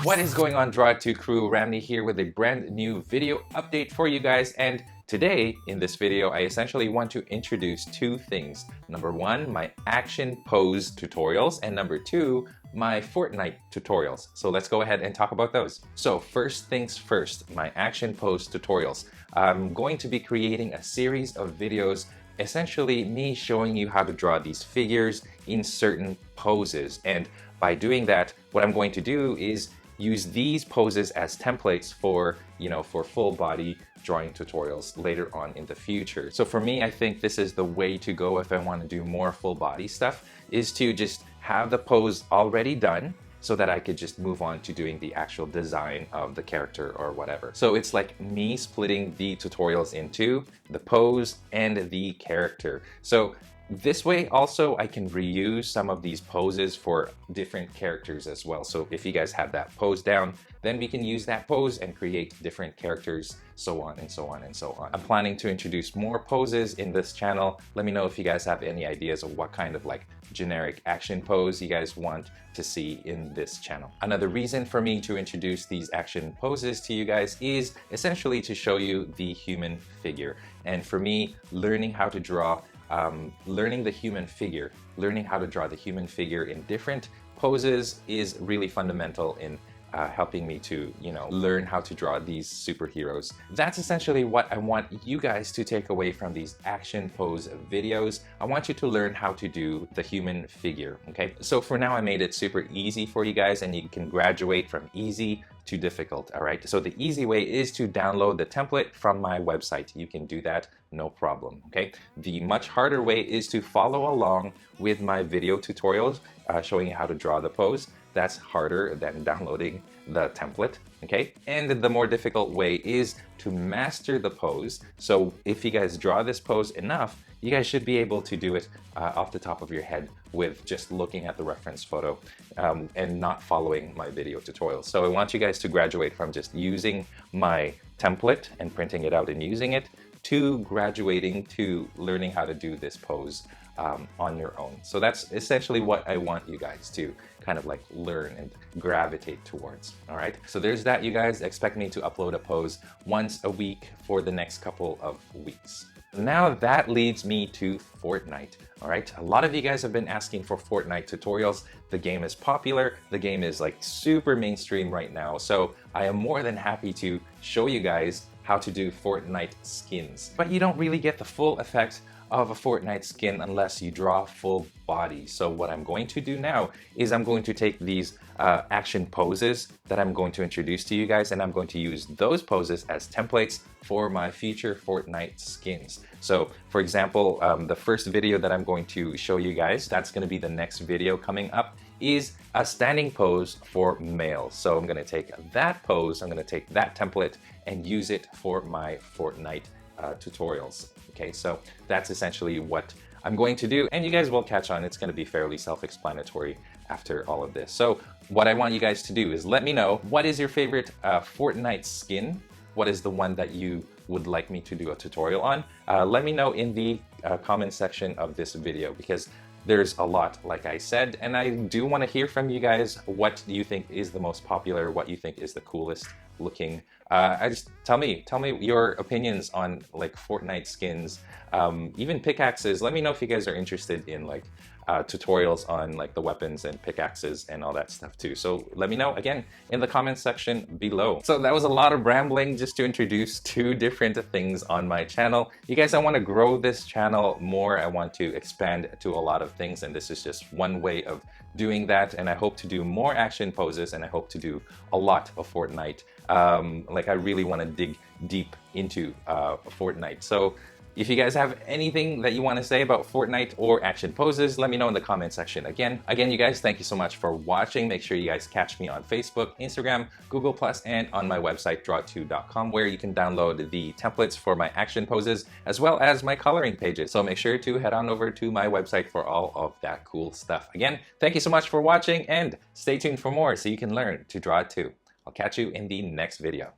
What is going on, drawittoo crew? Ramny here with a brand new video update for you guys, and today in this video I essentially want to introduce two things. Number one, my action pose tutorials, and number two, my Fortnite tutorials. So let's go ahead and talk about those. So first things first, my action pose tutorials. I'm going to be creating a series of videos, essentially me showing you how to draw these figures in certain poses. And by doing that, what I'm going to do is use these poses as templates for, for full body drawing tutorials later on in the future. So for me, I think this is the way to go if I want to do more full body stuff, is to just have the pose already done so that I could just move on to doing the actual design of the character or whatever. So it's like me splitting the tutorials into the pose and the character. So this way also I can reuse some of these poses for different characters as well. So if you guys have that pose down, then we can use that pose and create different characters, so on and so on and so on. I'm planning to introduce more poses in this channel. Let me know if you guys have any ideas of what kind of like generic action pose you guys want to see in this channel. Another reason for me to introduce these action poses to you guys is essentially to show you the human figure. And for me, learning how to draw learning how to draw the human figure in different poses is really fundamental in helping me to, learn how to draw these superheroes. That's essentially what I want you guys to take away from these action pose videos. I want you to learn how to do the human figure, okay? So for now, I made it super easy for you guys, and you can graduate from easy to difficult, all right? So the easy way is to download the template from my website. You can do that, no problem, okay? The much harder way is to follow along with my video tutorials showing you how to draw the pose. That's harder than downloading the template, okay? And the more difficult way is to master the pose. So if you guys draw this pose enough, you guys should be able to do it off the top of your head with just looking at the reference photo and not following my video tutorials. So I want you guys to graduate from just using my template and printing it out and using it to graduating to learning how to do this pose on your own. So that's essentially what I want you guys to kind of like learn and gravitate towards. All right, so there's that, you guys. Expect me to upload a pose once a week for the next couple of weeks. Now that leads me to Fortnite. All right, a lot of you guys have been asking for Fortnite tutorials. The game is popular. The game is like super mainstream right now. So I am more than happy to show you guys how to do Fortnite skins. But you don't really get the full effect of a Fortnite skin unless you draw full body. So what I'm going to do now is I'm going to take these action poses that I'm going to introduce to you guys, and I'm going to use those poses as templates for my future Fortnite skins. So for example, the first video that I'm going to show you guys, that's going to be the next video coming up, is a standing pose for males. So I'm going to take that pose, I'm going to take that template and use it for my Fortnite tutorials. Okay, so that's essentially what I'm going to do, and you guys will catch on. It's going to be fairly self-explanatory after all of this. So what I want you guys to do is let me know, what is your favorite Fortnite skin? What is the one that you would like me to do a tutorial on? Let me know in the comment section of this video, because there's a lot, like I said, and I do want to hear from you guys. What do you think is the most popular? What you think is the coolest looking? Just tell me your opinions on like Fortnite skins, even pickaxes. Let me know if you guys are interested in like tutorials on like the weapons and pickaxes and all that stuff too. So let me know again in the comments section below. So that was a lot of rambling just to introduce two different things on my channel. You guys, I want to grow this channel more. I want to expand to a lot of things, and this is just one way of doing that. And I hope to do more action poses, and I hope to do a lot of Fortnite. Like I really want to dig deep into Fortnite. So if you guys have anything that you want to say about Fortnite or action poses, let me know in the comment section. Again, you guys, thank you so much for watching. Make sure you guys catch me on Facebook, Instagram, Google+, and on my website, drawittoo.com, where you can download the templates for my action poses, as well as my coloring pages. So make sure to head on over to my website for all of that cool stuff. Again, thank you so much for watching, and stay tuned for more so you can learn to draw too. I'll catch you in the next video.